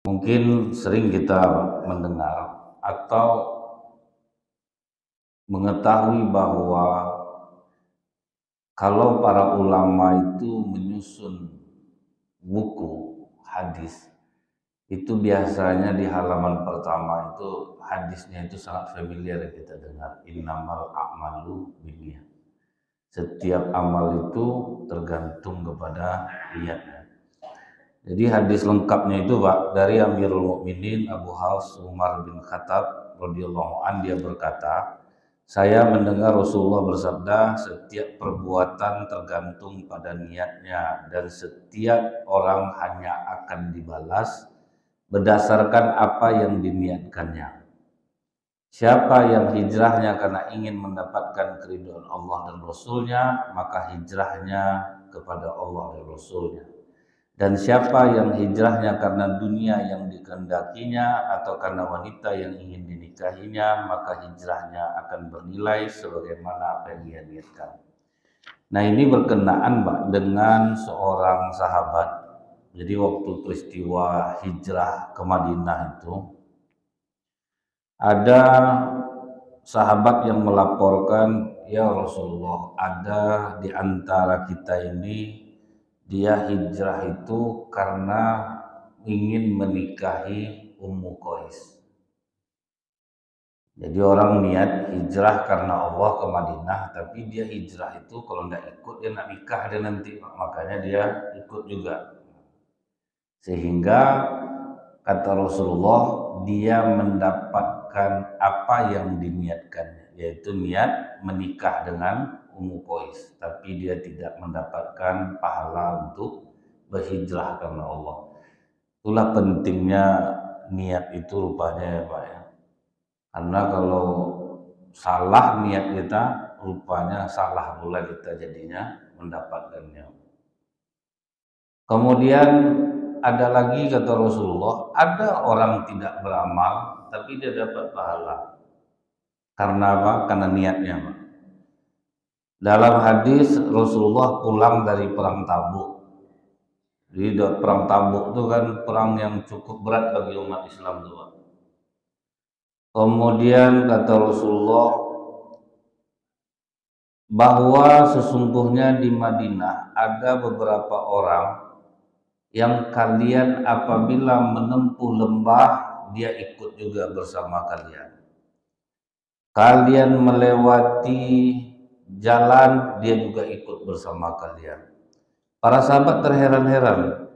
Mungkin sering kita mendengar atau mengetahui bahwa kalau para ulama itu menyusun buku hadis, itu biasanya di halaman pertama itu hadisnya itu sangat familiar kita dengar, innamal a'malu binniyat. Setiap amal itu tergantung kepada niatnya. Jadi hadis lengkapnya itu Pak dari Amirul Mukminin Abu Hafs Umar bin Khattab radhiyallahu an, dia berkata, saya mendengar Rasulullah bersabda, setiap perbuatan tergantung pada niatnya dan setiap orang hanya akan dibalas berdasarkan apa yang diniatkannya. Siapa yang hijrahnya karena ingin mendapatkan keridhaan Allah dan Rasulnya, maka hijrahnya kepada Allah dan Rasulnya. Dan siapa yang hijrahnya karena dunia yang dikehendakinya atau karena wanita yang ingin dinikahinya, maka hijrahnya akan bernilai sebagaimana apa yang dia niatkan. Nah, ini berkenaan Mbak dengan seorang sahabat. Jadi waktu peristiwa hijrah ke Madinah itu, ada sahabat yang melaporkan, ya Rasulullah, ada di antara kita ini dia hijrah itu karena ingin menikahi Ummu Qais. Jadi orang niat hijrah karena Allah ke Madinah, tapi dia hijrah itu kalau tidak ikut dia nak nikah dia nanti, makanya dia ikut juga. Sehingga kata Rasulullah, dia mendapatkan apa yang diniatkan, yaitu niat menikah dengan Ummu Qais, tapi dia tidak mendapatkan pahala untuk berhijrah karena Allah. Itulah pentingnya niat itu rupanya ya Pak ya. Karena kalau salah niat kita, rupanya salah pula kita jadinya mendapatkannya. Kemudian ada lagi kata Rasulullah, ada orang tidak beramal tapi dia dapat pahala. Karena apa? Karena niatnya Pak. Dalam hadis Rasulullah pulang dari perang Tabuk. Jadi perang Tabuk itu kan perang yang cukup berat bagi umat Islam itu Pak. Kemudian kata Rasulullah bahwa sesungguhnya di Madinah ada beberapa orang yang kalian apabila menempuh lembah dia ikut juga bersama kalian. Kalian melewati jalan dia juga ikut bersama kalian. Para sahabat terheran-heran.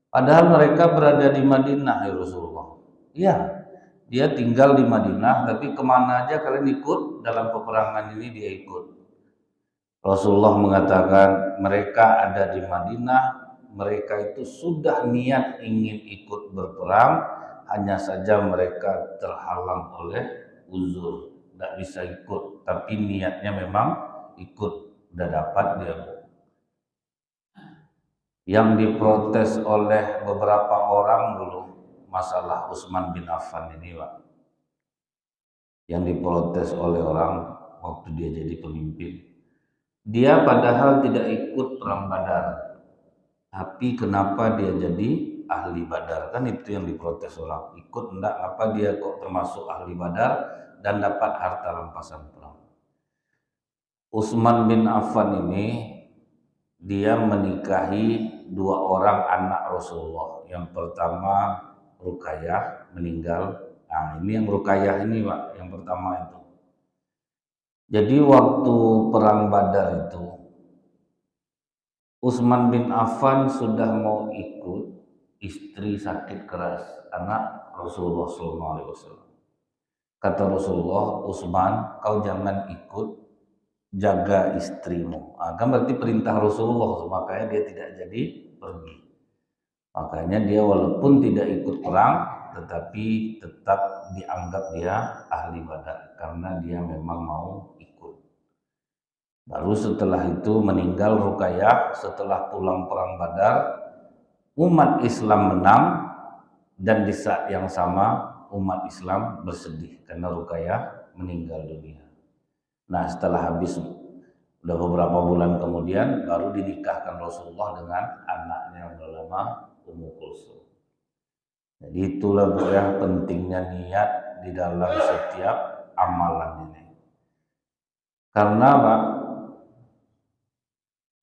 Padahal mereka berada di Madinah ya Rasulullah. Iya, dia tinggal di Madinah, tapi kemana aja kalian ikut dalam peperangan ini dia ikut. Rasulullah mengatakan mereka ada di Madinah, mereka itu sudah niat ingin ikut berperang, hanya saja mereka terhalang oleh uzur, tidak bisa ikut, tapi niatnya memang ikut, udah dapat dia. Yang diprotes oleh beberapa orang dulu masalah Utsman bin Affan ini Pak, yang diprotes oleh orang waktu dia jadi pemimpin, dia padahal tidak ikut perang Badar, tapi kenapa dia jadi ahli Badar? Kan itu yang diprotes orang, ikut enggak, apa dia kok termasuk ahli Badar dan dapat harta rampasan perang. Utsman bin Affan ini dia menikahi dua orang anak Rasulullah. Yang pertama Ruqayyah meninggal. Nah, ini yang Ruqayyah ini Pak, yang pertama itu. Jadi waktu perang Badar itu Utsman bin Affan sudah mau ikut, istri sakit keras, anak Rasulullah SAW. Kata Rasulullah, Utsman, kau jangan ikut, jaga istrimu. Nah, kan berarti perintah Rasulullah, makanya dia tidak jadi pergi. Makanya dia walaupun tidak ikut perang, tetapi tetap dianggap dia ahli Badar karena dia memang mau ikut. Baru setelah itu meninggal Ruqayyah, setelah pulang perang Badar, umat Islam menang, dan di saat yang sama umat Islam bersedih karena Ruqayyah meninggal dunia. Nah, setelah habis Udah beberapa bulan kemudian baru dinikahkan Rasulullah dengan anaknya yang bernama Ummu Kulsum. Jadi itulah ya pentingnya niat di dalam setiap amalan ini. Karena Pak,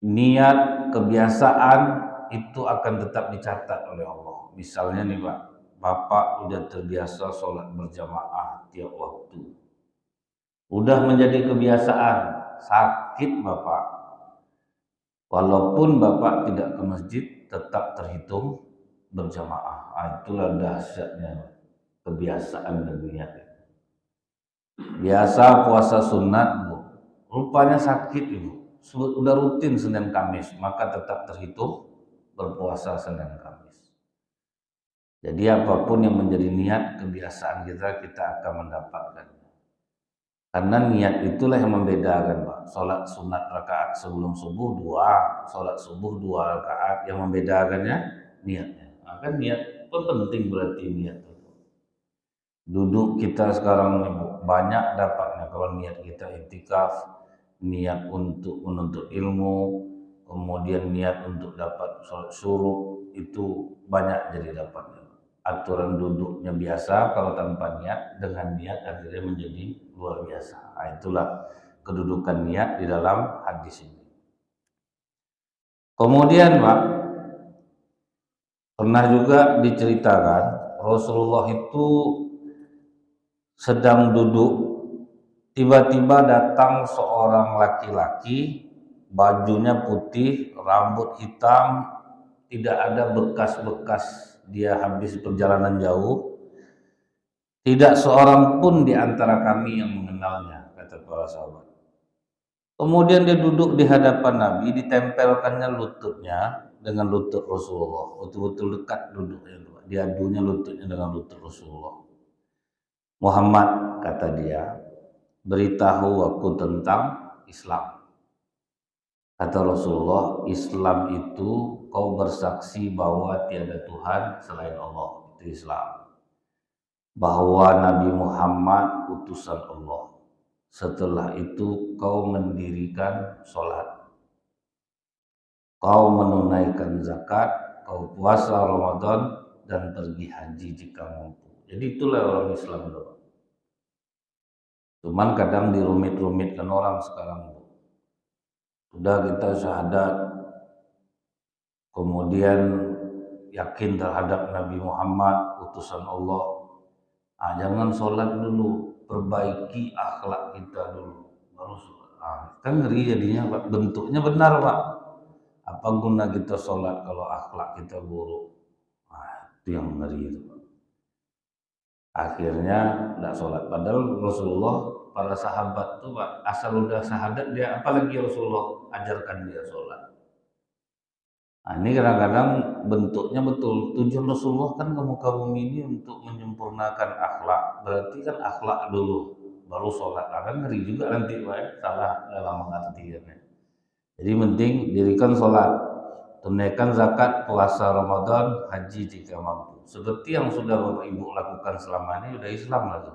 niat kebiasaan itu akan tetap dicatat oleh Allah. Misalnya nih Pak, Bapak udah terbiasa sholat berjamaah tiap waktu. Udah menjadi kebiasaan, sakit Bapak. Walaupun Bapak tidak ke masjid, tetap terhitung berjamaah. Itulah dahsyatnya kebiasaan dan niat. Biasa puasa sunat, Bu. Rupanya sakit, Ibu. Udah rutin Senin Kamis, maka tetap terhitung berpuasa Senin Kamis. Jadi apapun yang menjadi niat kebiasaan kita, kita akan mendapatkan. Karena niat itulah yang membedakan, Pak. Sholat sunat rakaat sebelum subuh 2, sholat subuh 2 rakaat. Yang membedakannya niatnya. Maka niat pun penting berarti niat itu. Duduk kita sekarang nih, Bu, banyak dapatnya kalau niat kita iktikaf, niat untuk menuntut ilmu, kemudian niat untuk dapat sholat syuruk, itu banyak jadi dapatnya. Aturan duduknya biasa, kalau tanpa niat, dengan niat akhirnya menjadi luar biasa. Nah, itulah kedudukan niat di dalam hadis ini. Kemudian Pak, pernah juga diceritakan Rasulullah itu sedang duduk, tiba-tiba datang seorang laki-laki, bajunya putih, rambut hitam, tidak ada bekas-bekas dia habis perjalanan jauh. Tidak seorang pun di antara kami yang mengenalnya, kata para sahabat. Kemudian dia duduk di hadapan Nabi, ditempelkannya lututnya dengan lutut Rasulullah. Betul-betul dekat duduknya, diadunya lututnya dengan lutut Rasulullah. Muhammad, kata dia, beritahu aku tentang Islam. Kata Rasulullah, Islam itu kau bersaksi bahwa tiada Tuhan selain Allah. Itu Islam. Bahwa Nabi Muhammad utusan Allah. Setelah itu kau mendirikan sholat. Kau menunaikan zakat, kau puasa Ramadan, dan pergi haji jika mampu. Jadi itulah orang Islam. Cuman kadang dirumit-rumitkan orang sekarang. Sudah kita syahadat, kemudian yakin terhadap Nabi Muhammad utusan Allah. Jangan sholat dulu, perbaiki akhlak kita dulu, baru sholat. Kan ngeri jadinya Pak. Bentuknya benar Pak. Apa guna kita sholat kalau akhlak kita buruk? Itu yang ngeri itu Pak. Akhirnya tidak sholat. Padahal Rasulullah, para sahabat tuh Pak, asal udah syahadat dia, apalagi Rasulullah ajarkan dia sholat. Ini kadang-kadang bentuknya betul. Tujuan Rasulullah kan ke muka bumi ini untuk menyempurnakan akhlak. Berarti kan akhlak dulu, baru sholat. Kan ngeri juga nanti Pak, salah dalam mengartikannya. Jadi penting dirikan sholat, tunaikan zakat, puasa Ramadan, haji jika mampu. Seperti yang sudah Bapak Ibu lakukan selama ini, sudah Islam lagi.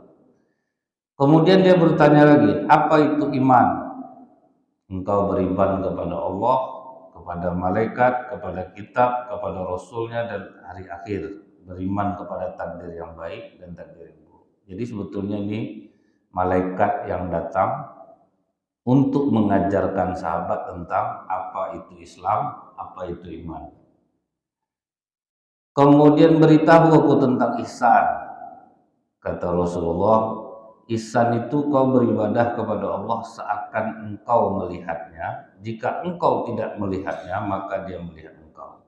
Kemudian dia bertanya lagi, apa itu iman? Engkau beriman kepada Allah, kepada malaikat, kepada kitab, kepada Rasulnya, dan hari akhir. Beriman kepada takdir yang baik dan takdir yang buruk. Jadi sebetulnya ini malaikat yang datang untuk mengajarkan sahabat tentang apa itu Islam, apa itu iman. Kemudian beritahu aku tentang ihsan. Kata Rasulullah, ihsan itu kau beribadah kepada Allah seakan engkau melihatnya. Jika engkau tidak melihatnya, maka dia melihat engkau.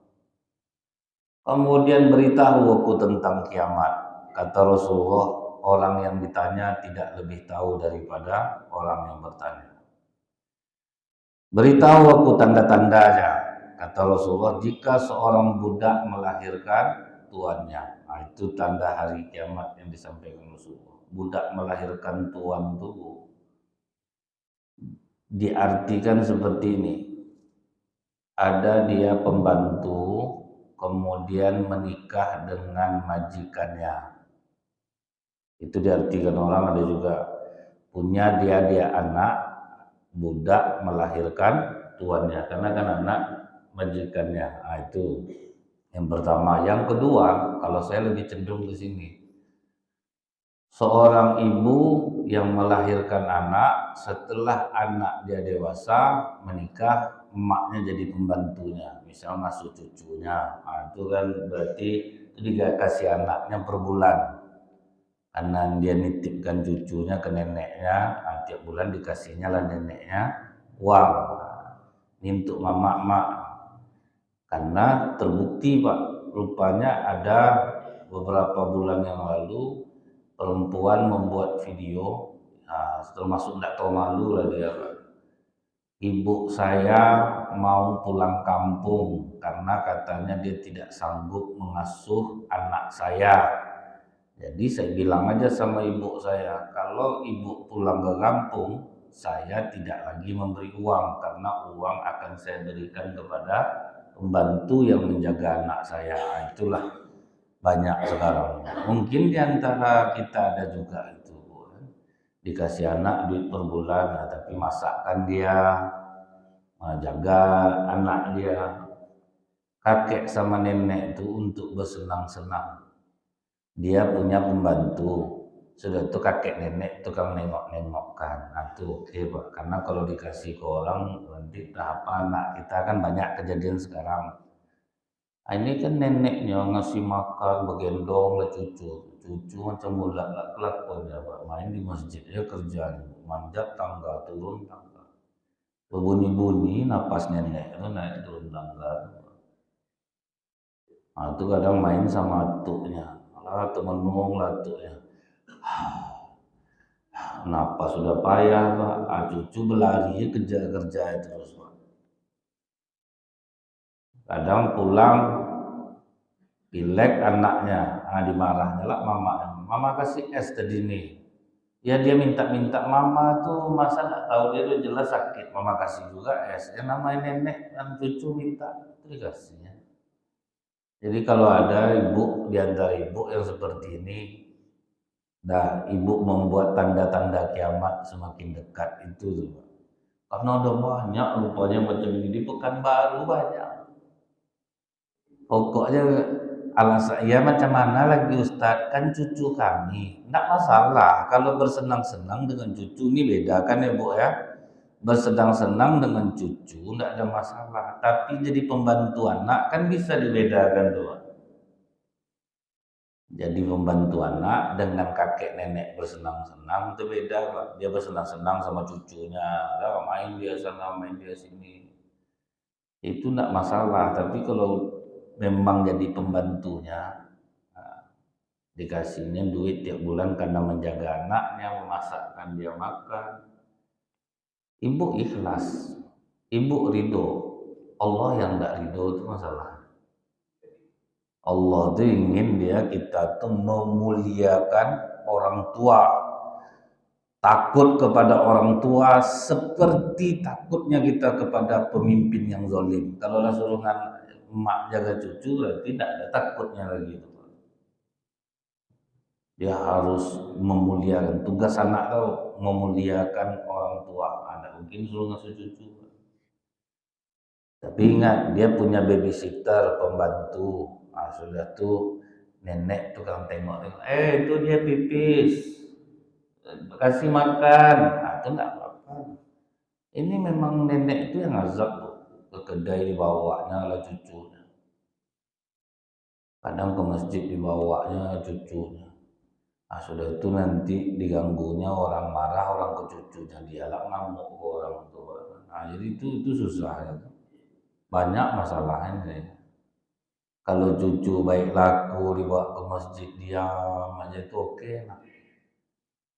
Kemudian beritahu aku tentang kiamat. Kata Rasulullah, orang yang ditanya tidak lebih tahu daripada orang yang bertanya. Beritahu aku tanda-tandanya. Kata Rasulullah, jika seorang budak melahirkan tuannya. Itu tanda hari kiamat yang disampaikan Rasulullah. Budak melahirkan tuan itu diartikan seperti ini. Ada dia pembantu, kemudian menikah dengan majikannya. Itu diartikan orang. Ada juga punya dia anak, budak melahirkan tuannya, karena kan anak majikannya. Nah, itu yang pertama. Yang kedua, kalau saya lebih cenderung ke sini. Seorang ibu yang melahirkan anak, setelah anak dia dewasa, menikah, emaknya jadi pembantunya, misal masuk cucunya. Nah, itu kan berarti itu dikasih anaknya per bulan. Karena dia nitipkan cucunya ke neneknya, nah, tiap bulan dikasihnya lah neneknya uang. Ini untuk mama-mak. Karena terbukti Pak, rupanya ada beberapa bulan yang lalu perempuan membuat video, nah, termasuk tidak tahu malu lah dia Pak. Ibu saya mau pulang kampung karena katanya dia tidak sanggup mengasuh anak saya. Jadi saya bilang aja sama ibu saya, kalau ibu pulang ke kampung, saya tidak lagi memberi uang karena uang akan saya berikan kepada pembantu yang menjaga anak saya. Nah, itulah banyak sekarang. Mungkin diantara kita ada juga itu, dikasih anak duit per bulan, nah, tapi masakan dia, jaga anak dia. Kakek sama nenek itu untuk bersenang-senang. Dia punya pembantu, sudah itu kakek nenek tukang nengok-nengokkan. Nah, itu oke Pak, karena kalau dikasih ke orang nanti tahap anak kita kan banyak kejadian sekarang. Nah, ini kan neneknya ngasih makan, begendong lah cucu macam bulat lah kelakuannya Pak, main di masjid ya kerjaan, manjat tangga, turun tangga, berbunyi-bunyi napas nenek itu naik turun tangga. Nah, itu kadang main sama atuknya, lah temenung lah atuknya. Kenapa sudah payah Pak? Cucu berlari kerja terus Pak. Kadang pulang pilek anaknya, dimarahnya lah mama kasih es tadi nih. Ya dia minta mama tuh, masa nggak tahu, dia tuh jelas sakit, mama kasih juga es. Yang namanya nenek kan cucu minta itu dikasihnya. Jadi kalau ada ibu di antara ibu yang seperti ini, nah, ibu membuat tanda-tanda kiamat semakin dekat itu tuh. Karena ada banyak rupanya macam ini di Pekanbaru banyak. Pokoknya alasan ya macam mana lagi Ustadz, kan cucu kami. Tidak masalah kalau bersenang-senang dengan cucu, ini beda kan ya Bu ya. Bersenang-senang dengan cucu tidak ada masalah. Tapi jadi pembantu anak kan bisa dibedakan tuh. Jadi pembantu anak dengan kakek nenek bersenang-senang itu beda Pak. Dia bersenang-senang sama cucunya, main dia sana, main dia sini. Itu tidak masalah. Tapi kalau memang jadi pembantunya, dikasihnya duit tiap bulan karena menjaga anaknya, memasakkan dia makan. Ibu ikhlas, ibu ridho. Allah yang tidak ridho itu masalah. Allah tuh ingin kita tuh memuliakan orang tua, takut kepada orang tua seperti takutnya kita kepada pemimpin yang zalim. Kalau suruhan emak jaga cucu, berarti tidak ada takutnya lagi. Dia harus memuliakan, tugas anak tuh memuliakan orang tua. Ada mungkin suruh ngasuh cucu. Tapi ingat, dia punya babysitter, pembantu. Sudah tuh nenek tukang tengok-tengok, itu dia pipis, kasih makan. Itu enggak apa-apa. Ini memang nenek itu yang azab tuh, ke kedai dibawanya lah cucunya, kadang ke masjid dibawanya cucunya. Sudah itu nanti diganggunya orang marah, orang ke cucunya, dia lah ngamuk ke orang tua. Jadi itu susah ya. Banyak masalahnya. Kalau cucu baik laku dibawa ke masjid diam aja itu oke. Nah,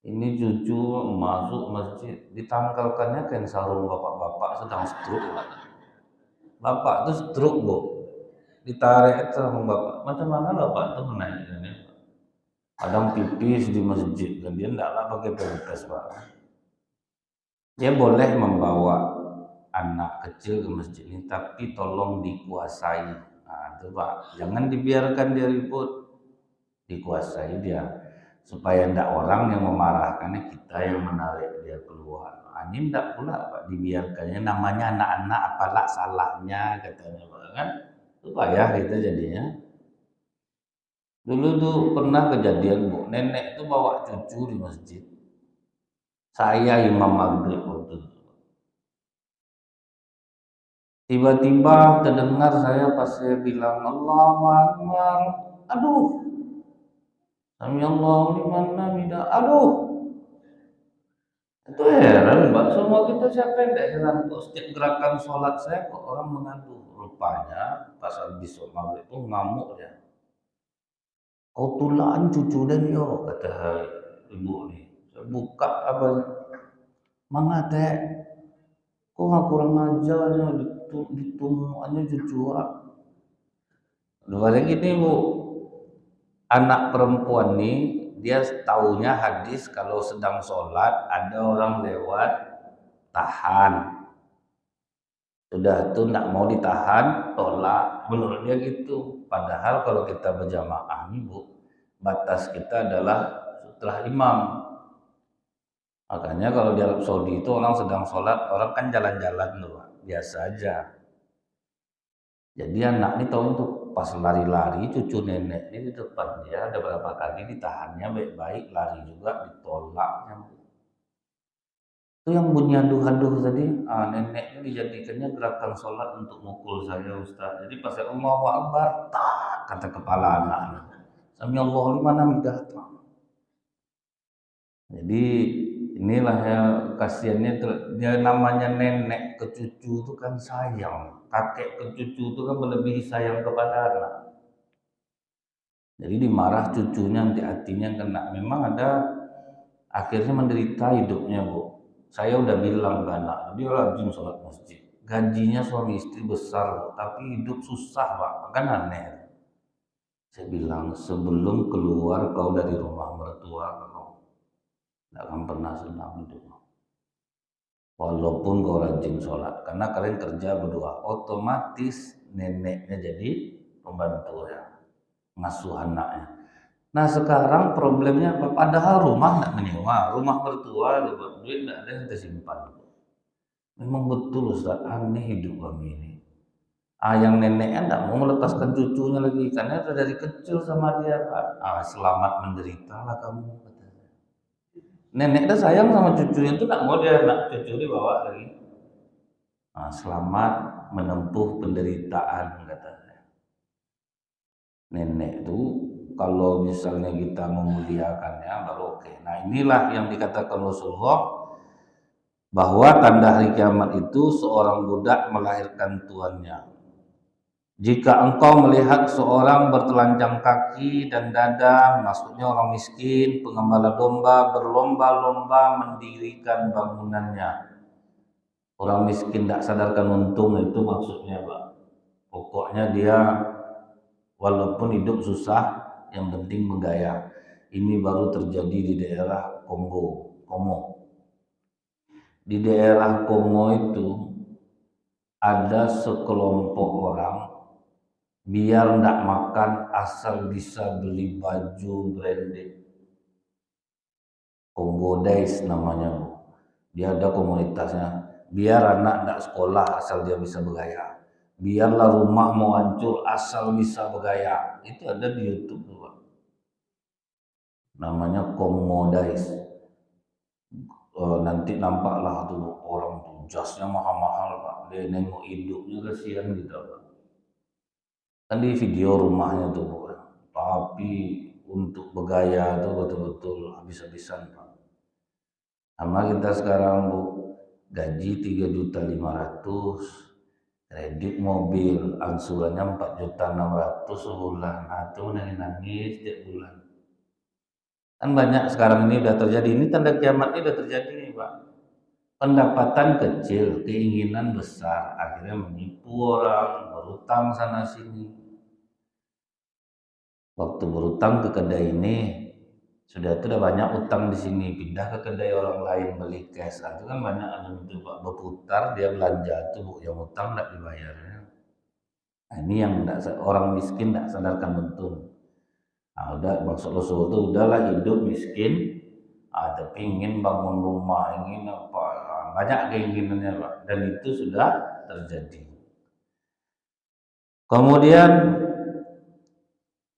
ini cucu masuk masjid ditangkalkannya kain sarung bapak-bapak sedang stroke. Bapak tuh stroke Bu, ditarik itu sama bapak. Macam mana bapak tuh menaiknya? Kadang pipis di masjid dan dia enggak lah pakai pampers Pak. Dia boleh membawa anak kecil ke masjid ini, tapi tolong dikuasai. Itu Pak, jangan dibiarkan dia ribut, dikuasai dia supaya tidak orang yang memarahkannya, kita yang menarik dia keluar. Ini enggak pula Pak dibiarkannya, namanya anak-anak apalah salahnya katanya Pak kan. Itu payah kita jadinya. Dulu tuh pernah kejadian Bu, nenek tuh bawa cucu di masjid. Saya imam maghrib waktu itu. Tiba-tiba terdengar saya pas saya bilang Allahu Akbar. Aduh, Sami Allahu liman hamidah. Aduh, itu heran Mbak, semua kita siapa yang tidak heran kok setiap gerakan sholat saya kok orang mengadu. Rupanya pas habis sholat maghrib itu ngamuk ya. Kau tulaan cucu dan yo kata ibu nih. Saya buka apa mangate. Kok nggak kurang ajarnya ditumuannya cucu. Dua lagi nih Bu, anak perempuan nih dia taunya hadis kalau sedang sholat ada orang lewat tahan. Sudah tuh nggak mau ditahan, tolak. Menurut dia gitu. Padahal kalau kita berjamaah nih Bu, batas kita adalah setelah imam. Makanya kalau di Arab Saudi itu orang sedang sholat, orang kan jalan-jalan tuh, biasa aja. Jadi anak ini tahu tuh pas lari-lari cucu nenek ini di depan dia ada berapa kali ditahannya baik-baik, lari juga ditolaknya. Itu yang bunyi aduh-aduh tadi, nenek ini dijadikannya gerakan sholat untuk mukul saya Ustaz. Jadi pas saya Allahu Akbar, tak kata kepala anak. Sami Allahu liman hamidah. Jadi inilah ya kasihannya dia namanya nenek ke cucu itu kan sayang, kakek ke cucu itu kan melebihi sayang kepada anak. Jadi dimarah cucunya nanti hatinya kena. Memang ada akhirnya menderita hidupnya Bu. Saya udah bilang ke anak, dia rajin sholat masjid. Gajinya suami istri besar, tapi hidup susah Pak, kan aneh. Saya bilang sebelum keluar kau dari rumah mertua kau tidak akan pernah senang hidup. Walaupun kau rajin sholat, karena kalian kerja berdua, otomatis neneknya jadi pembantu ya, ngasuh anaknya. Nah sekarang problemnya apa? Padahal rumah nggak menyewa, rumah mertua, duit nggak ada yang tersimpan. Memang betul Ustaz, aneh hidup kami ini. Yang neneknya nggak mau melepaskan cucunya lagi, karena dari kecil sama dia Pak. Selamat menderita lah kamu. Nenek dah sayang sama cucunya itu nggak mau dia anak cucu dibawa lagi. Selamat menempuh penderitaan katanya. Nenek itu kalau misalnya kita memuliakannya baru oke. Nah inilah yang dikatakan Rasulullah bahwa tanda hari kiamat itu seorang budak melahirkan tuannya. Jika engkau melihat seorang bertelanjang kaki dan dada, maksudnya orang miskin, pengembala domba berlomba-lomba mendirikan bangunannya. Orang miskin tidak sadarkan untung itu maksudnya Pak. Pokoknya dia walaupun hidup susah, yang penting menggaya. Ini baru terjadi di daerah Kongo. Di daerah Kongo itu ada sekelompok orang biar ndak makan asal bisa beli baju branded. Kongo Days namanya Bu. Dia ada komunitasnya. Biar anak ndak sekolah asal dia bisa bergaya. Biarlah rumah mau hancur asal bisa bergaya. Itu ada di YouTube tuh Pak. Namanya Kongo Days. Nanti nampaklah tuh orang tuh jasnya mahal-mahal Pak. Dia nengok hidupnya kasihan gitu Pak. Kan di video rumahnya tuh Bu. Tapi untuk bergaya tuh betul-betul habis-habisan Pak. Sama kita sekarang Bu, gaji 3.500.000, kredit mobil angsurannya 4.600.000 sebulan. Nah itu nangis tiap bulan. Kan banyak sekarang ini udah terjadi. Ini tanda kiamat ini udah terjadi nih Pak. Pendapatan kecil, keinginan besar, akhirnya menipu orang, berutang sana sini. Waktu berutang ke kedai ini, sudah banyak utang di sini, pindah ke kedai orang lain beli cash. Itu kan banyak itu Pak, berputar dia belanja itu Bu, yang utang tidak dibayarnya. Nah, ini yang orang miskin tidak sadarkan untung. Udah maksud Rasul itu udahlah hidup miskin, tapi ingin bangun rumah, ingin apa, banyak keinginannya Pak, dan itu sudah terjadi. Kemudian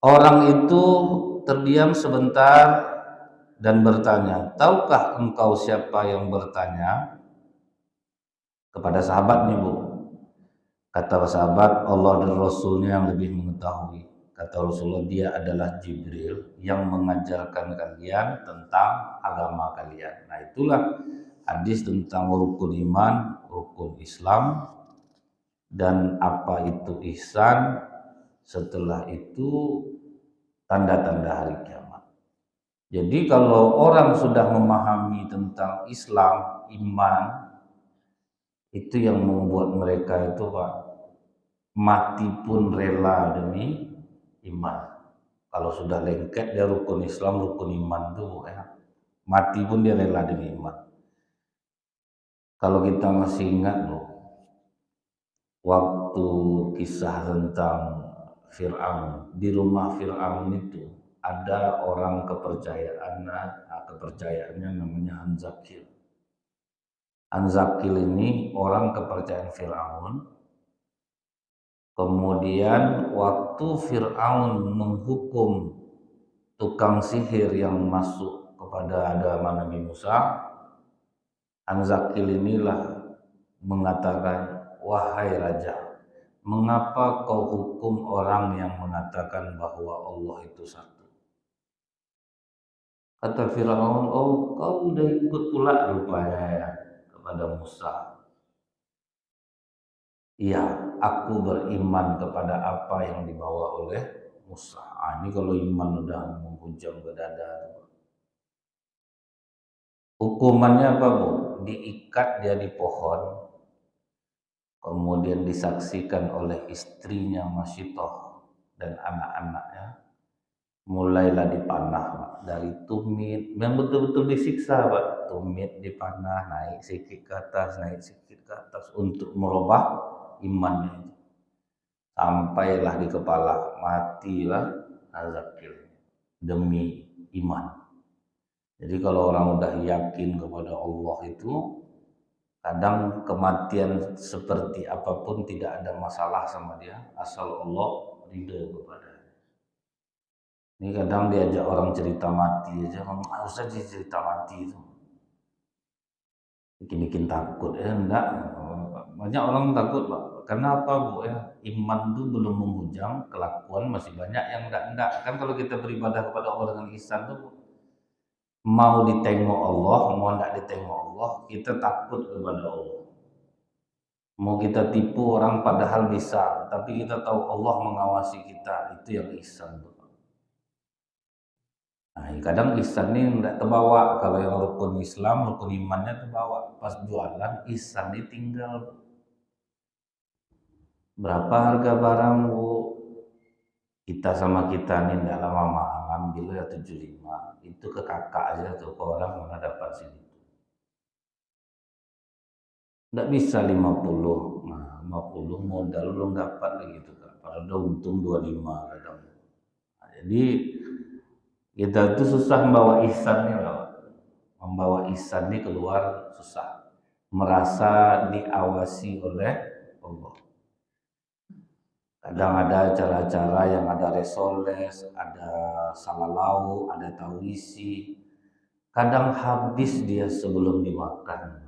orang itu terdiam sebentar dan bertanya, tahukah engkau siapa yang bertanya? Kepada sahabatnya, Bu. Kata sahabat, Allah dan Rasulnya yang lebih mengetahui. Kata Rasulullah, dia adalah Jibril yang mengajarkan kalian tentang agama kalian. Nah itulah hadis tentang rukun iman, rukun Islam, dan apa itu ihsan, setelah itu tanda-tanda hari kiamat. Jadi kalau orang sudah memahami tentang Islam, iman, itu yang membuat mereka itu Pak, mati pun rela demi iman. Kalau sudah lengket dia rukun Islam, rukun iman itu ya, mati pun dia rela demi iman. Kalau kita masih ingat loh, waktu kisah tentang Fir'aun, di rumah Fir'aun itu ada orang kepercayaannya namanya Hanzakil. Hanzakil ini orang kepercayaan Fir'aun. Kemudian waktu Fir'aun menghukum tukang sihir yang masuk kepada agama Nabi Musa, Hanzakil inilah mengatakan, wahai raja, mengapa kau hukum orang yang mengatakan bahwa Allah itu satu? Kata Fir'aun, oh kau udah ikut pula rupanya ya kepada Musa. Iya, aku beriman kepada apa yang dibawa oleh Musa. Ini kalau iman udah menghujam ke dada. Hukumannya apa, Bu? Diikat dia di pohon, kemudian disaksikan oleh istrinya Masyitoh dan anak-anaknya. Mulailah dipanah, Pak. Dari tumit, yang betul-betul disiksa, Pak. Tumit dipanah, naik sedikit ke atas untuk merubah imannya. Sampailah di kepala, matilah Hanzakil demi iman. Jadi kalau orang udah yakin kepada Allah itu, kadang kematian seperti apapun tidak ada masalah sama dia, asal Allah ridho kepadanya. Ini kadang diajak orang cerita mati aja, harus aja cerita mati itu. Bikin takut ya, enggak. Banyak orang takut Pak. Karena apa Bu ya? Iman itu belum menghujam, kelakuan masih banyak yang enggak. Kan kalau kita beribadah kepada Allah dengan ihsan tuh mau ditengok Allah, mau enggak ditengok Allah, kita takut kepada Allah. Mau kita tipu orang padahal bisa, tapi kita tahu Allah mengawasi kita, itu yang ihsan Pak. Nah, kadang ihsan ini enggak terbawa. Kalau yang rukun Islam, rukun imannya terbawa. Pas jualan, ihsan ditinggal. Berapa harga barang, Bu? Kita sama kita nih enggak lama mahal, ambil ya 75. Itu ke kakak aja tuh, ke orang mana dapat sini. Enggak bisa 50. Nah, 50 modal belum dapat lagi tuh, Kak. Padahal udah untung 25 kadang. Nah, jadi kita tuh susah membawa ihsan nih, membawa ihsan nih keluar susah, merasa diawasi oleh Allah. Kadang ada acara-acara yang ada resoles, ada salalau, ada tawisi. Kadang habis dia sebelum dimakan.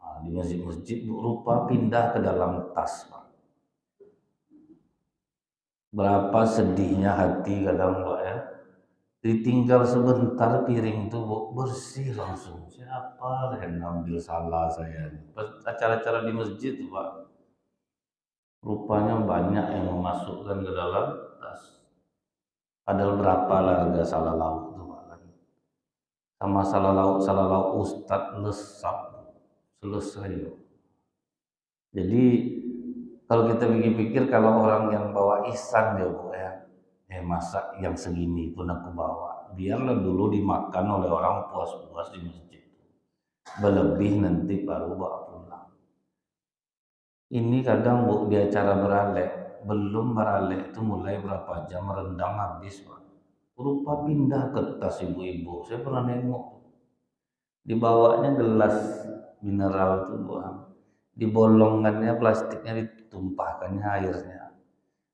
Nah, di masjid-masjid berupa pindah ke dalam tas, Pak. Berapa sedihnya hati kadang, Pak ya. Ditinggal sebentar piring itu bersih langsung. Siapa yang ngambil salah saya? Acara-acara di masjid tuh Pak, rupanya banyak yang memasukkan ke dalam tas. Padahal berapa lah harga salah lauk tuh Pak? Sama salah lauk Ustadz lesap selesai. Jadi kalau kita pikir-pikir, kalau orang yang bawa ihsan ya Bu ya, masa yang segini pun aku bawa, biarlah dulu dimakan oleh orang puas-puas di masjid, berlebih nanti baru bawa pulang. Ini kadang Bu di acara beralek, belum beralek itu mulai berapa jam rendang habis Pak, berupa pindah ke tas ibu-ibu. Saya pernah nengok Dibawanya gelas mineral tuh buang. Di bolongannya plastiknya ditumpahkannya airnya.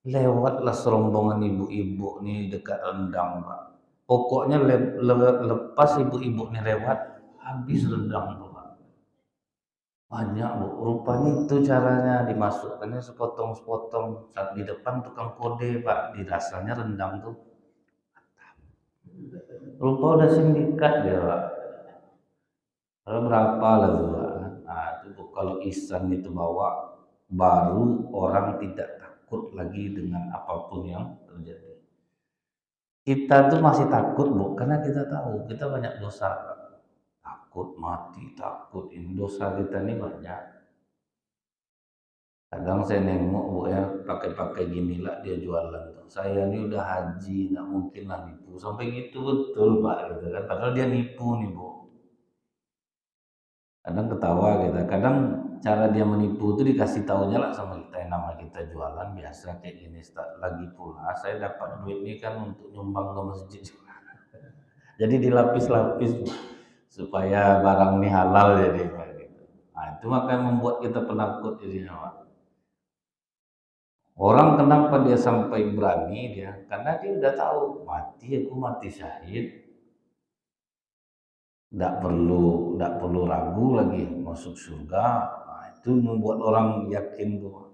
Lewatlah serombongan ibu-ibu nih dekat rendang, Pak. Pokoknya lepas ibu-ibu nih lewat, habis rendang tuh, Pak. Banyak, Bu. Rupanya itu caranya dimasukkannya sepotong-sepotong. Saat di depan tukang kode, Pak. Di dasarnya rendang tuh. Rupa udah sindikat dia, Pak. Kalau berapa lah tuh, Pak. Nah, itu kalau Ihsan itu bawa, baru orang tidak takut lagi dengan apapun yang terjadi. Kita tuh masih takut, Bu, karena kita tahu kita banyak dosa, Pak. Takut mati, takut ini dosa kita ini banyak. Kadang saya nengok, Bu, ya, pakai-pakai gini lah dia jualan tuh. Saya ini udah haji, nggak mungkin lah nipu. Sampai gitu betul, Pak, gitu kan. Padahal dia nipu nih, Bu. Kadang ketawa kita, kadang cara dia menipu itu dikasih taunya lah sama kita yang nama kita jualan biasa kayak gini. Lagi pula saya dapat duit ini kan untuk nyumbang ke masjid. Jadi dilapis-lapis, Bu, supaya barang ini halal jadi gitu. Nah, itu makanya membuat kita penakut jadinya, Pak. Orang kenapa dia sampai berani dia? Karena dia udah tahu mati aku mati syahid, nggak perlu ragu lagi masuk surga. Nah, itu membuat orang yakin tuh.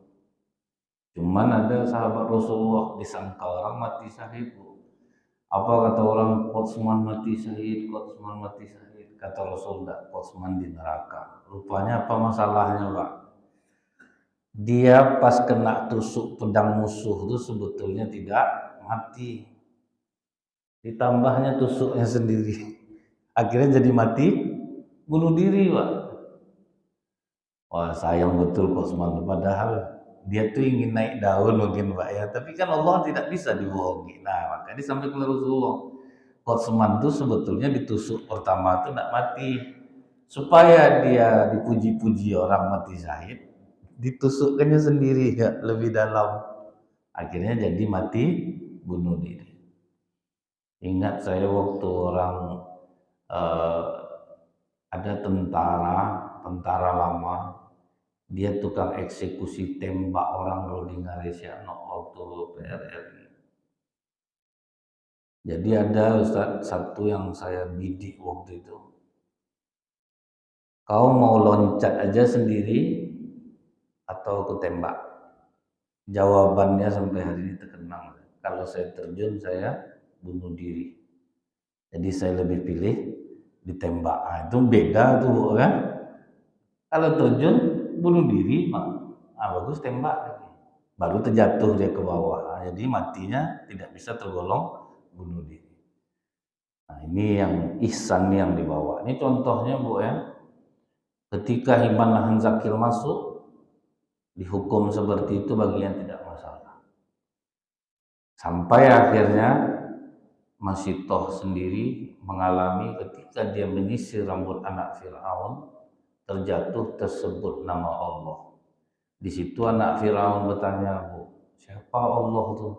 Cuman ada sahabat Rasulullah disangka orang mati syahid, Bu. Apa kata orang, Kotsman mati syahid, Kotsman mati syahid. Kata Rasul enggak, Kotsman di neraka. Rupanya apa masalahnya, Pak? Dia pas kena tusuk pedang musuh itu sebetulnya tidak mati. Ditambahnya tusuknya sendiri. Akhirnya jadi mati, bunuh diri, Pak. Wah, sayang betul Kotsman. Padahal dia tuh ingin naik daun mungkin, Pak, ya. Tapi kan Allah tidak bisa dibohongi. Nah, makanya disampaikan oleh Rasulullah. Kotsman tuh sebetulnya ditusuk pertama tuh tidak mati. Supaya dia dipuji-puji orang mati syahid, ditusukkannya sendiri ya lebih dalam. Akhirnya jadi mati bunuh diri. Ingat saya waktu orang eh, ada tentara lama, dia tukang eksekusi tembak orang kalau di Ngaresya waktu PRRI. Jadi ada Ustadz satu yang saya bidik waktu itu. Kau mau loncat aja sendiri atau aku tembak? Jawabannya sampai hari ini terkenang. Kalau saya terjun, saya bunuh diri. Jadi saya lebih pilih ditembak. Nah, itu beda tuh, kan? Kalau terjun, bunuh diri, bagus tembak. Baru terjatuh dia ke bawah. Nah, jadi matinya tidak bisa tergolong bunuh diri. Nah, ini yang ihsan yang dibawa. Ini contohnya, Bu, ya. Ketika Himan Lahan Zakir masuk, dihukum seperti itu bagi yang tidak masalah. Sampai akhirnya Masitoh sendiri mengalami ketika dia menyisir rambut anak Fir'aun, terjatuh tersebut nama Allah. Di situ anak Fir'aun bertanya, Bu, siapa Allah tuh?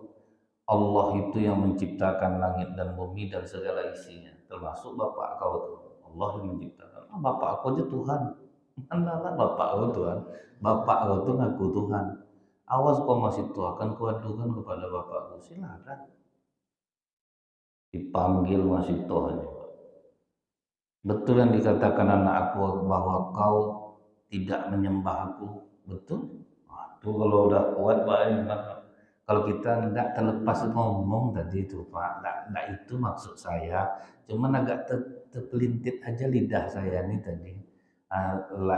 Allah itu yang menciptakan langit dan bumi dan segala isinya, termasuk bapak kau tuh. Allah yang menciptakan. Bapak aku aja Tuhan. Mana bapak kau Tuhan? Bapak kau tuh ngaku Tuhan. Awas kau masih tua, akan kuadukan kepada bapakku. Silakan. Dipanggil masih Tuhan. Betul yang dikatakan anak aku bahwa kau tidak menyembah aku. Betul? Aduh, kalau udah kuat banyak. Kalau kita nggak terlepas ngomong tadi itu, Pak, nggak itu maksud saya. Cuman agak terpelintir aja lidah saya ini tadi.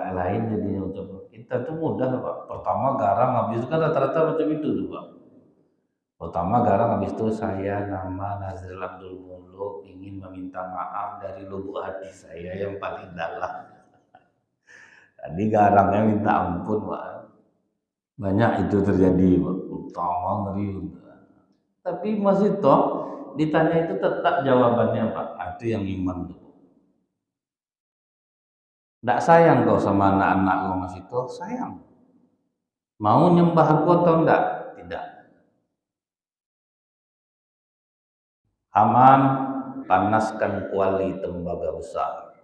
Lain jadinya ucap kita tuh mudah, Pak. Pertama garang, habis itu kan rata-rata macam itu tuh, Pak. Pertama garang, habis itu saya nama Nazril Abdul Muluk ingin meminta maaf dari lubuk hati saya yang paling dalam. Tadi garangnya minta ampun, Pak. Banyak itu terjadi, Pak. Utama ngeri. Tapi masih toh ditanya itu tetap jawabannya, Pak. Itu yang iman tuh. Nggak sayang kau sama anak-anak kau masih toh sayang. Mau nyembah aku atau enggak? Tidak. Haman panaskan kuali tembaga besar.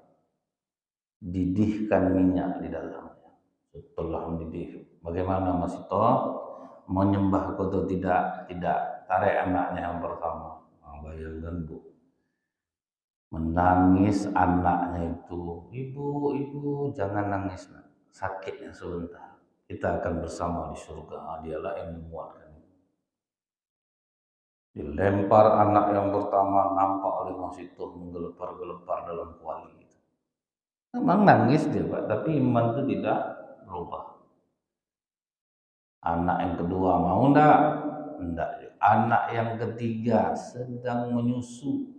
didihkan minyak di dalamnya. Setelah mendidih, bagaimana Mas Ito? Mau nyembah atau tidak? Tidak. Tarik anaknya yang pertama. Nah, bayangkan Bu, menangis anaknya itu, ibu, jangan nangis, nak. Sakitnya sebentar. Kita akan bersama di surga. Dialah yang menguatkan. Dilempar anak yang pertama, nampak oleh Mas Ito menggelepar-gelepar dalam kuali. Memang nangis dia Pak, tapi iman itu tidak berubah. Anak yang kedua mau enggak? Enggak. Anak yang ketiga sedang menyusu.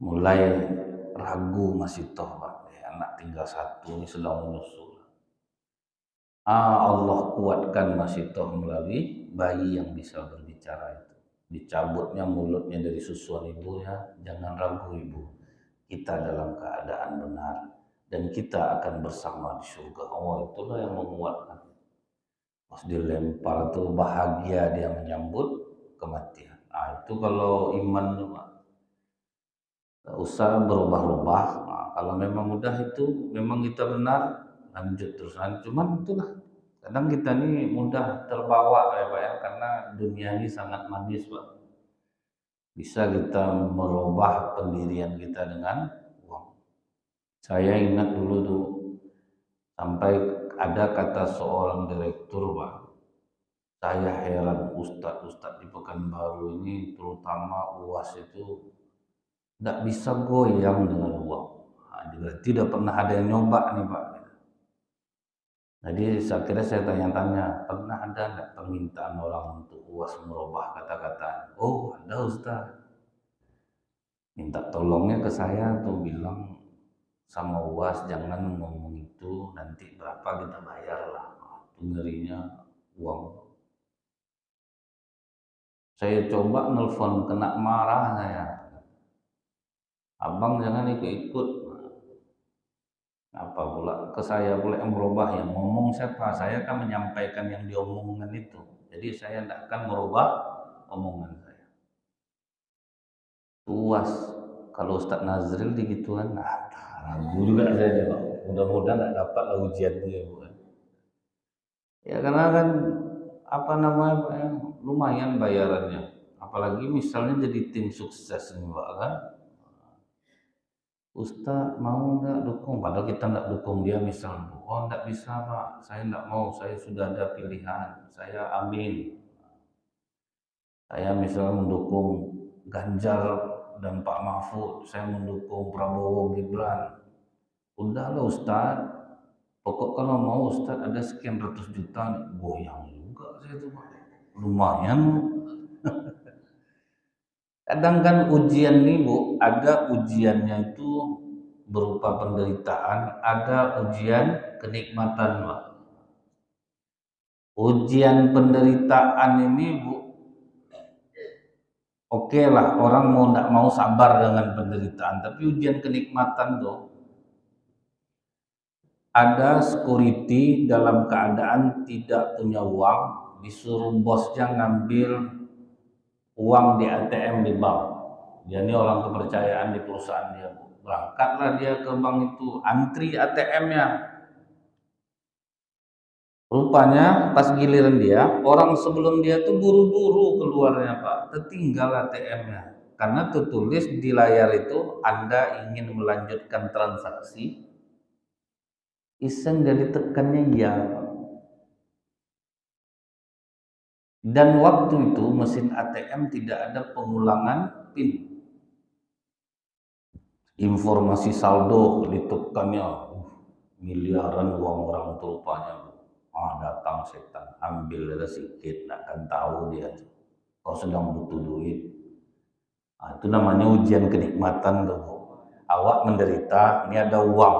Mulai ragu masih toh Pak. Anak tinggal satu ini sedang menyusu. Allah kuatkan masih toh melalui bayi yang bisa berbicara itu. Dicabutnya mulutnya dari susuan ibunya. Jangan ragu ibu. Kita dalam keadaan benar. Dan kita akan bersama di surga. Oh, itulah yang menguatkan. Pas dilempar tuh bahagia dia menyambut kematian. Nah, itu kalau iman tuh Pak. Gak usah berubah-ubah. Nah, kalau memang udah itu, memang kita benar, lanjut terus. Nah, cuman itulah. Kadang kita ini mudah terbawa ya Pak ya, karena dunia ini sangat manis Pak. Bisa kita merubah pendirian kita dengan uang. Saya ingat dulu tuh, sampai ada kata seorang direktur Pak, saya heran ustadz-ustadz di Pekanbaru ini terutama UAS itu tidak bisa goyang dengan uang. Nah, tidak pernah ada yang nyoba nih Pak. Jadi akhirnya saya tanya-tanya, pernah ada nggak permintaan orang untuk UAS merubah kata-kata? Oh ada Ustadz. Minta tolongnya ke saya tuh bilang sama UAS jangan ngomong itu, nanti berapa kita bayar lah. Itu ngerinya uang. Saya coba nelfon kena marah saya. Abang jangan ikut-ikut. Apa pula ke saya pula yang merubah, yang ngomong siapa? Saya kan menyampaikan yang diomongkan itu. Jadi saya tidak akan merubah omongan saya. Puas kalau Ustadz Nazril digituan, ragu juga saya Pak. Mudah-mudahan tidak dapat lah ujiannya bukan. Ya karena kan apa namanya Pak ya, lumayan bayarannya. Apalagi misalnya jadi tim sukses nih Pak kan. Ustadz mau nggak dukung? Padahal kita nggak dukung dia misalnya. Oh nggak bisa Pak, saya nggak mau, saya sudah ada pilihan, saya amin. Saya misalnya mendukung Ganjar dan Pak Mahfud, saya mendukung Prabowo Gibran. Udahlah Ustadz, pokok kalau mau Ustadz ada sekian ratus juta, goyang juga saya tuh Pak. Lumayan. Kadang kan ujian nih Bu, ada ujiannya itu berupa penderitaan, ada ujian kenikmatan Pak. Ujian penderitaan ini Bu, oke lah orang mau tidak mau sabar dengan penderitaan, tapi ujian kenikmatan tuh ada security dalam keadaan tidak punya uang, disuruh bosnya ngambil uang di ATM di bank. Dia ini orang kepercayaan di perusahaan dia. Berangkatlah dia ke bank itu, antri ATM-nya. Rupanya pas giliran dia, orang sebelum dia tuh buru-buru keluarnya Pak, tertinggal ATM-nya. Karena tertulis di layar itu Anda ingin melanjutkan transaksi, iseng jadi tekannya ya. Dan waktu itu mesin ATM tidak ada pengulangan PIN. Informasi saldo ditekannya, miliaran uang orang itu rupanya. Datang setan, ambil sedikit, tidak akan tahu dia. Kau sedang butuh duit. Itu namanya ujian kenikmatan tuh. Awak menderita, ini ada uang.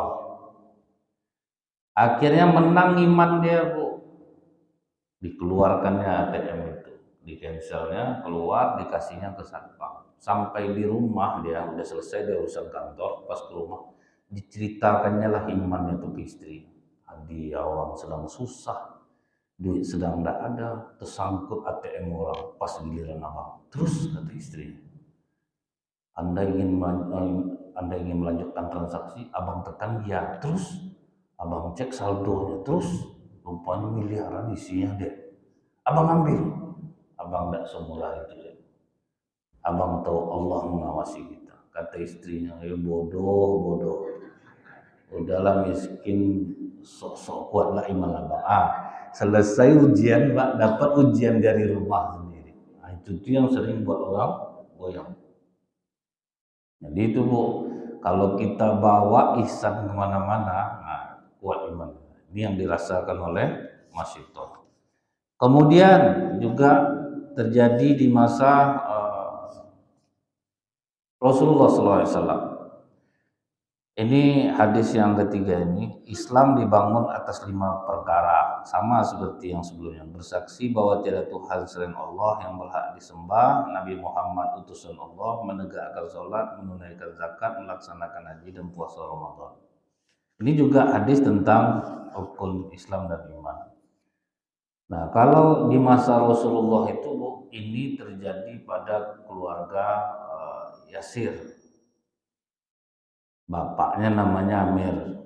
Akhirnya menang iman dia Bu. Dikeluarkannya ATM itu, di cancelnya, keluar, dikasihnya ke satpam. Sampai di rumah dia udah selesai dia urusan kantor, pas ke rumah diceritakannya lah imannya tuh ke istri. Adi awang sedang susah, duit sedang tidak ada, tersangkut ATM orang, pas giliran abang. Terus kata istri, Anda ingin melanjutkan transaksi, abang tekan ya, terus abang cek saldonya, terus rupanya miliaran isinya deh. Abang ambil, abang tidak semurah itu deh. Abang tahu Allah mengawasi kita. Kata istrinya, ya bodoh. Udahlah miskin, sok-sok kuatlah iman abang. Selesai ujian, Pak, dapat ujian dari rumah sendiri. Itu yang sering buat orang goyang. Jadi itu Bu, kalau kita bawa ihsan kemana-mana, kuat iman. Ini yang dirasakan oleh Mas Ito. Kemudian juga terjadi di masa Rasulullah SAW. Ini hadis yang ketiga ini, Islam dibangun atas 5 perkara, sama seperti yang sebelumnya. Bersaksi bahwa tiada Tuhan selain Allah yang berhak disembah, Nabi Muhammad utusan Allah, menegakkan sholat, menunaikan zakat, melaksanakan haji dan puasa Ramadan. Ini juga hadis tentang rukun Islam dan iman. Nah, kalau di masa Rasulullah itu Bu, ini terjadi pada keluarga Yasir. Bapaknya namanya Amir,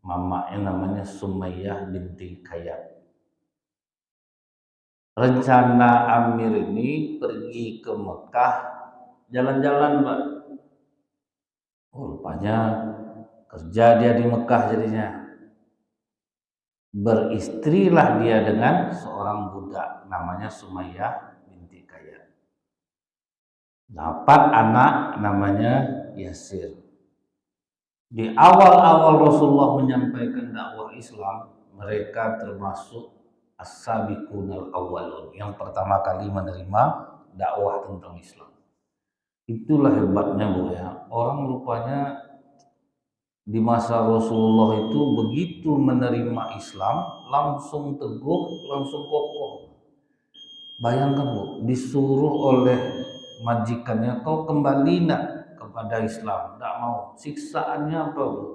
mamanya namanya Sumayyah binti Kayat. Rencana Amir ini pergi ke Mekah jalan-jalan, Pak. Rupanya kerja dia di Mekah jadinya. Beristrilah dia dengan seorang budak namanya Sumayyah binti Kayat. Dapat anak namanya Yasir. Di awal-awal Rasulullah menyampaikan dakwah Islam, mereka termasuk as-sabiqunal awwalun, yang pertama kali menerima dakwah tentang Islam. Itulah hebatnya Bu ya. Orang rupanya di masa Rasulullah itu begitu menerima Islam langsung teguh, langsung kokoh. Bayangkan Bu, disuruh oleh majikannya, kau kembali nak kepada Islam, tidak mau. Siksaannya apa Bu?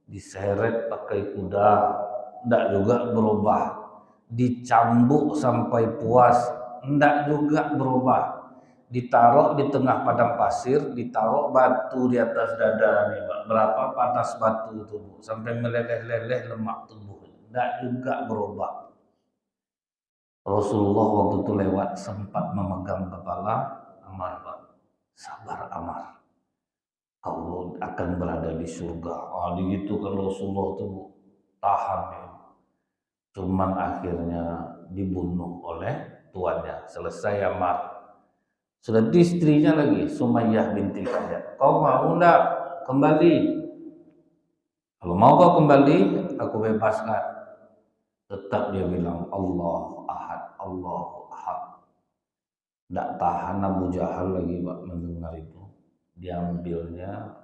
Diseret pakai kuda, tidak juga berubah. Dicambuk sampai puas, tidak juga berubah. Ditaruh di tengah padang pasir, ditaruh batu di atas dada nih Pak. Berapa panas batu itu Bu? Sampai meleleh-leleh lemak tubuh, tidak juga berubah. Rasulullah waktu itu lewat sempat memegang kepala Amar, Pak. Sabar Amar, kau akan berada di surga. Gitu kan Rasulullah tuh tahan ya. Cuman akhirnya dibunuh oleh tuannya. Selesai Amar. Sudah istrinya lagi, Sumayyah binti Kayat. Kau mau enggak kembali? Kalau mau kau kembali, aku bebaskan. Tetap dia bilang Allah Ahad, Allahu Ahad. Tidak tahan Abu Jahal lagi Pak mendengar itu. Diambilnya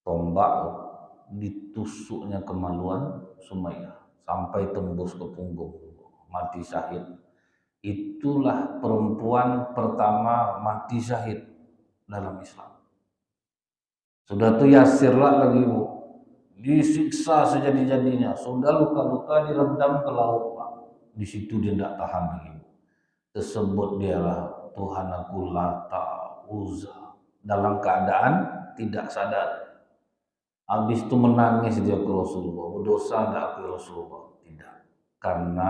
tombak, ditusuknya kemaluan Sumayyah sampai tembus ke punggung, mati syahid. Itulah perempuan pertama mati syahid dalam Islam. Sudah tuh Yasirlah lagi Bu, disiksa sejadi-jadinya, sudah luka-luka direndam ke laut Pak. Di situ dia tidak tahan lagi. Tersebut dialah Tuhan aku Lata Uzza, dalam keadaan tidak sadar. Habis itu menangis dia ke Rasulullah, berdosa tidak aku Rasulullah? Tidak, karena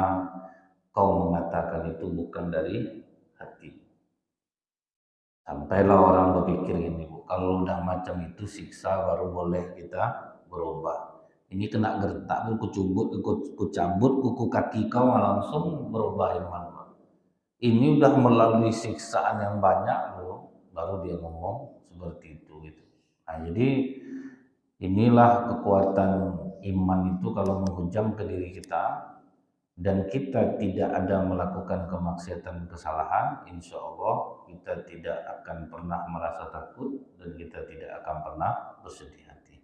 kau mengatakan itu bukan dari hati. Sampailah orang berpikir gini Bu, kalau udah macam itu siksa baru boleh kita berubah. Ini kena gertak Bu, kucabut kuku kaki kau langsung berubah iman. Ini udah melalui siksaan yang banyak loh, baru dia ngomong seperti itu gitu. Nah, jadi inilah kekuatan iman itu kalau menghujam ke diri kita dan kita tidak ada melakukan kemaksiatan kesalahan, insya Allah kita tidak akan pernah merasa takut dan kita tidak akan pernah bersedih hati.